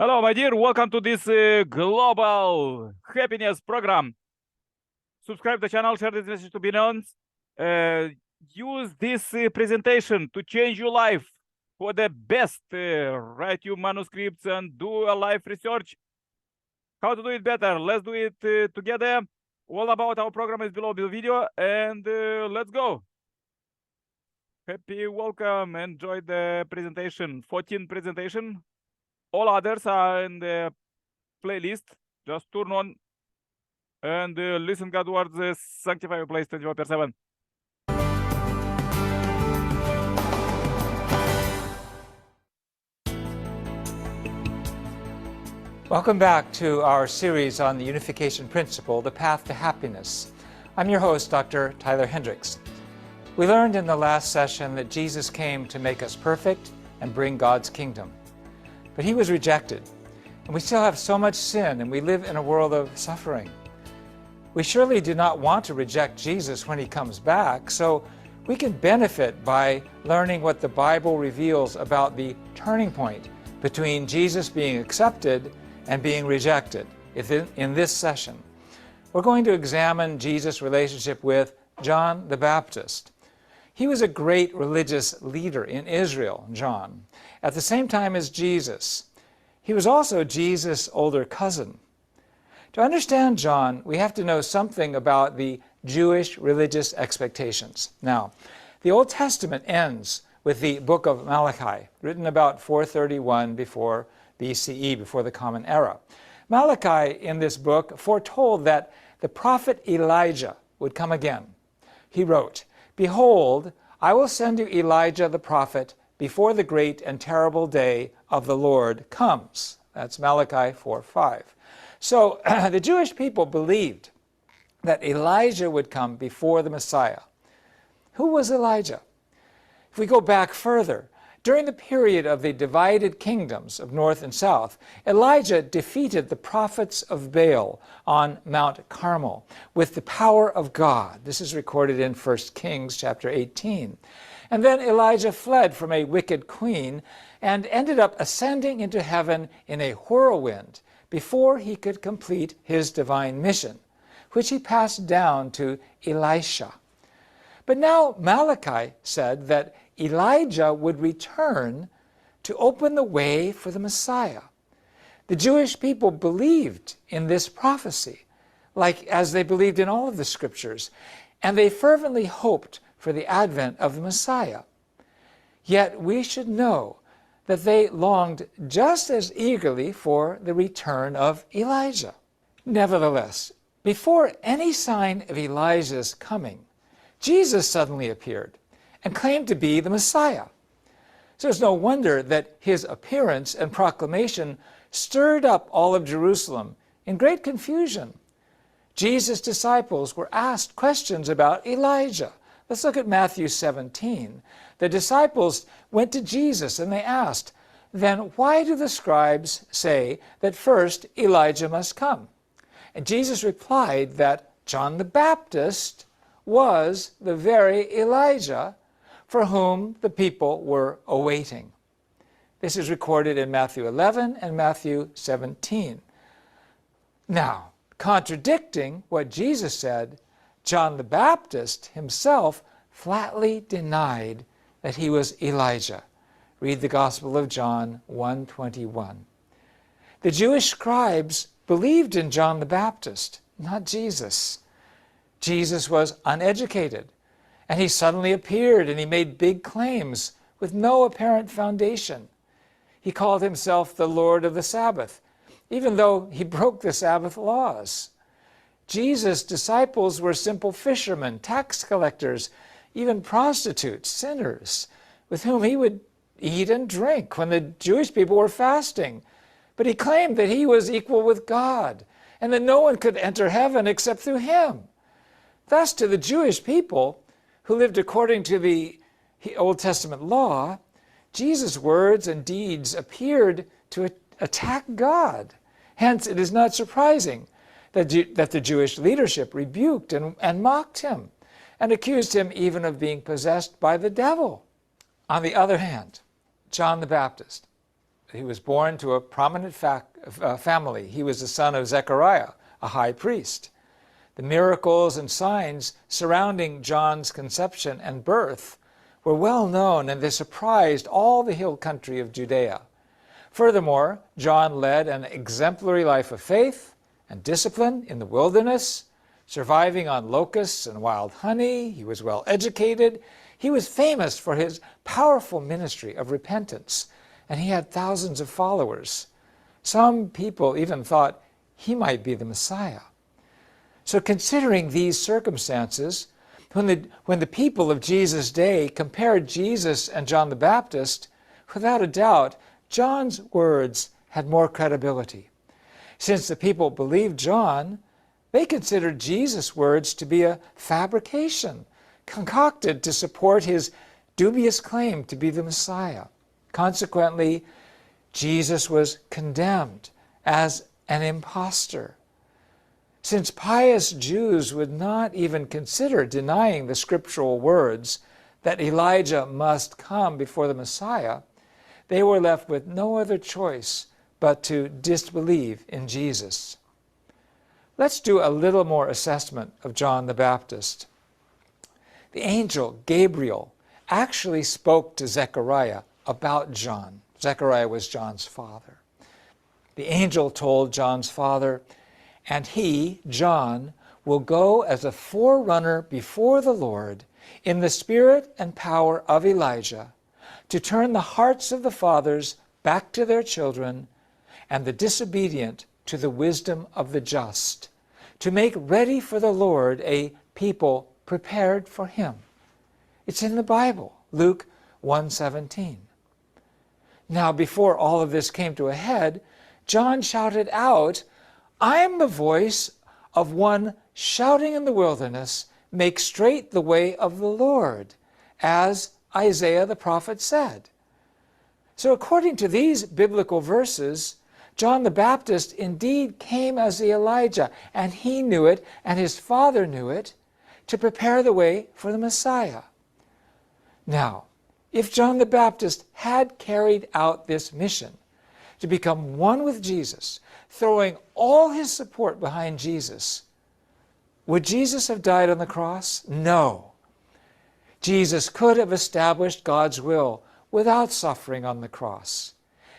Hello, my dear. Welcome to this global happiness program. Subscribe the channel, share this message to be known. Use this presentation to change your life for the best. Write your manuscripts and do a life research. How to do it better? Let's do it together. All about our program is below the video, and let's go. Happy welcome. Enjoy the presentation. 14 presentation. All others are in the playlist. Just turn on and listen God's words, sanctify your place 24/7. Welcome back to our series on the unification principle, the path to happiness. I'm your host, Dr. Tyler Hendricks. We learned in the last session that Jesus came to make us perfect and bring God's kingdom. But he was rejected, and we still have so much sin, and we live in a world of suffering. We surely do not want to reject Jesus when he comes back, so we can benefit by learning what the Bible reveals about the turning point between Jesus being accepted and being rejected. In this session, we're going to examine Jesus' relationship with John the Baptist. He was a great religious leader in Israel, John, at the same time as Jesus. He was also Jesus' older cousin. To understand John, we have to know something about the Jewish religious expectations. Now, the Old Testament ends with the book of Malachi, written about 431 before BCE, before the Common Era. Malachi, in this book, foretold that the prophet Elijah would come again. He wrote, "Behold, I will send you Elijah the prophet before the great and terrible day of the Lord comes." That's Malachi 4:5. So the Jewish people believed that Elijah would come before the Messiah. Who was Elijah? If we go back further, during the period of the divided kingdoms of north and south, Elijah defeated the prophets of Baal on Mount Carmel with the power of God. This is recorded in 1 Kings chapter 18. And then Elijah fled from a wicked queen and ended up ascending into heaven in a whirlwind before he could complete his divine mission, which he passed down to Elisha. But now Malachi said that Elijah would return to open the way for the Messiah. The Jewish people believed in this prophecy, as they believed in all of the scriptures, and they fervently hoped for the advent of the Messiah. Yet we should know that they longed just as eagerly for the return of Elijah. Nevertheless, before any sign of Elijah's coming, Jesus suddenly appeared and claimed to be the Messiah. So it's no wonder that his appearance and proclamation stirred up all of Jerusalem in great confusion. Jesus' disciples were asked questions about Elijah. Let's look at Matthew 17. The disciples went to Jesus and they asked, "Then why do the scribes say that first Elijah must come?" And Jesus replied that John the Baptist was the very Elijah for whom the people were awaiting. This is recorded in Matthew 11 and Matthew 17. Now, contradicting what Jesus said, John the Baptist himself flatly denied that he was Elijah. Read the Gospel of John 1:21. The Jewish scribes believed in John the Baptist, not Jesus. Jesus was uneducated, and he suddenly appeared and he made big claims with no apparent foundation. He called himself the Lord of the Sabbath, even though he broke the Sabbath laws. Jesus' disciples were simple fishermen, tax collectors, even prostitutes, sinners, with whom he would eat and drink when the Jewish people were fasting. But he claimed that he was equal with God and that no one could enter heaven except through him. Thus, to the Jewish people who lived according to the Old Testament law, Jesus' words and deeds appeared to attack God. Hence, it is not surprising that the Jewish leadership rebuked and mocked him and accused him even of being possessed by the devil. On the other hand, John the Baptist, He was born to a prominent family. He was the son of Zechariah, a high priest. The miracles and signs surrounding John's conception and birth were well known, and they surprised all the hill country of Judea. Furthermore, John led an exemplary life of faith and discipline in the wilderness, surviving on locusts and wild honey. He was well educated. He was famous for his powerful ministry of repentance, and he had thousands of followers. Some people even thought he might be the Messiah. So considering these circumstances, when the people of Jesus' day compared Jesus and John the Baptist, without a doubt, John's words had more credibility. Since the people believed John, they considered Jesus' words to be a fabrication, concocted to support his dubious claim to be the Messiah. Consequently, Jesus was condemned as an impostor. Since pious Jews would not even consider denying the scriptural words that Elijah must come before the Messiah, they were left with no other choice but to disbelieve in Jesus. Let's do a little more assessment of John the Baptist. The angel Gabriel actually spoke to Zechariah about John. Zechariah was John's father. The angel told John's father, "And he, John, will go as a forerunner before the Lord in the spirit and power of Elijah, to turn the hearts of the fathers back to their children, and the disobedient to the wisdom of the just, to make ready for the Lord a people prepared for him." It's in the Bible, Luke 1:17. Now, before all of this came to a head, John shouted out, "I am the voice of one shouting in the wilderness, make straight the way of the Lord," as Isaiah the prophet said. So according to these biblical verses, John the Baptist indeed came as the Elijah, and he knew it, and his father knew it, to prepare the way for the Messiah. Now, if John the Baptist had carried out this mission, to become one with Jesus, throwing all his support behind Jesus, would Jesus have died on the cross? No. Jesus could have established God's will without suffering on the cross.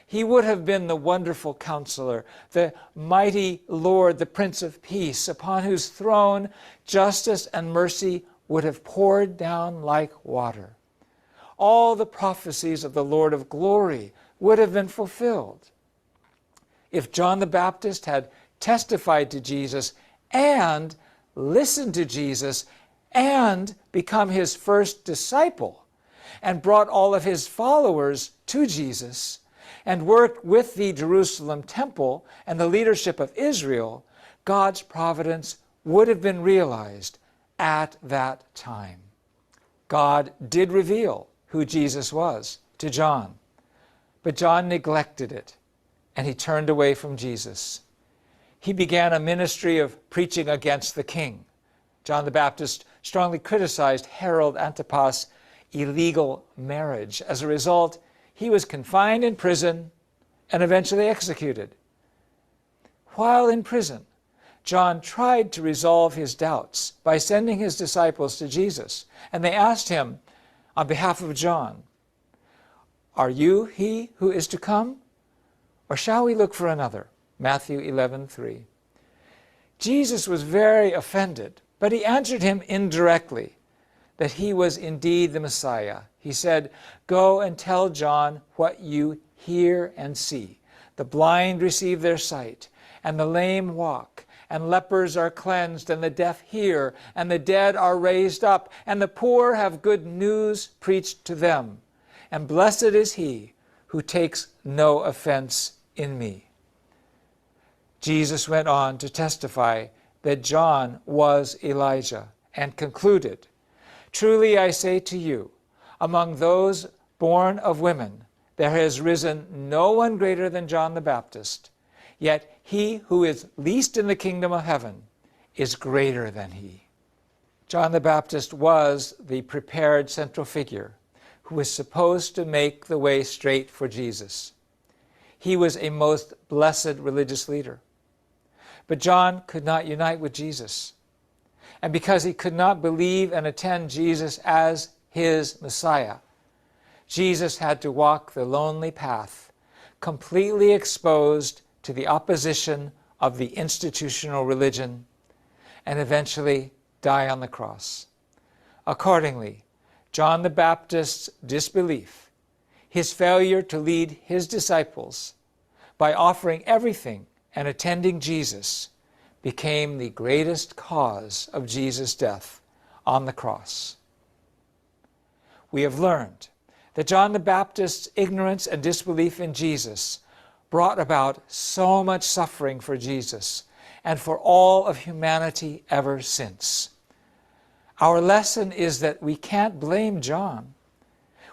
He would have been the wonderful counselor, the mighty Lord, the Prince of Peace, upon whose throne justice and mercy would have poured down like water. All the prophecies of the Lord of glory would have been fulfilled. If John the Baptist had testified to Jesus and listened to Jesus and become his first disciple and brought all of his followers to Jesus and worked with the Jerusalem temple and the leadership of Israel, God's providence would have been realized at that time. God did reveal who Jesus was to John, but John neglected it, and he turned away from Jesus. He began a ministry of preaching against the king. John the Baptist strongly criticized Herod Antipas' illegal marriage. As a result, he was confined in prison and eventually executed. While in prison, John tried to resolve his doubts by sending his disciples to Jesus, and they asked him on behalf of John, "Are you he who is to come, or shall we look for another?" Matthew 11:3. Jesus was very offended, but he answered him indirectly that he was indeed the Messiah. He said, "Go and tell John what you hear and see. The blind receive their sight, and the lame walk, and lepers are cleansed, and the deaf hear, and the dead are raised up, and the poor have good news preached to them. And blessed is he who takes no offense in me." Jesus went on to testify that John was Elijah and concluded, "Truly I say to you, among those born of women, there has risen no one greater than John the Baptist, yet he who is least in the kingdom of heaven is greater than he." John the Baptist was the prepared central figure who was supposed to make the way straight for Jesus. He was a most blessed religious leader. But John could not unite with Jesus. And because he could not believe and attend Jesus as his Messiah, Jesus had to walk the lonely path, completely exposed to the opposition of the institutional religion, and eventually die on the cross. Accordingly, John the Baptist's disbelief, his failure to lead his disciples by offering everything and attending Jesus, became the greatest cause of Jesus' death on the cross. We have learned that John the Baptist's ignorance and disbelief in Jesus brought about so much suffering for Jesus and for all of humanity ever since. Our lesson is that we can't blame John.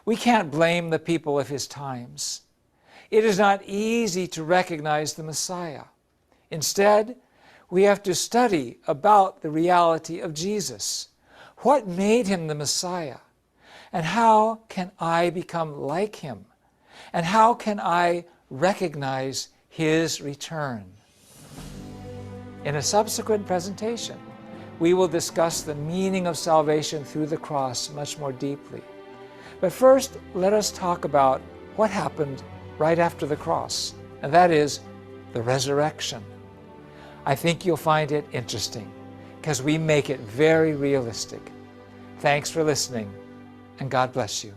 We can't blame the people of his times. It is not easy to recognize the Messiah. Instead, we have to study about the reality of Jesus. What made him the Messiah? And how can I become like him? And how can I recognize his return? In a subsequent presentation, we will discuss the meaning of salvation through the cross much more deeply. But first, let us talk about what happened right after the cross, and that is the resurrection. I think you'll find it interesting because we make it very realistic. Thanks for listening, and God bless you.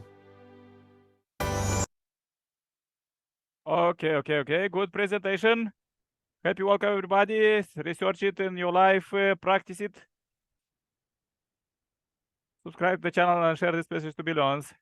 Okay. Good presentation. Happy welcome, everybody. Research it in your life, practice it. Subscribe to the channel and share this message to billions.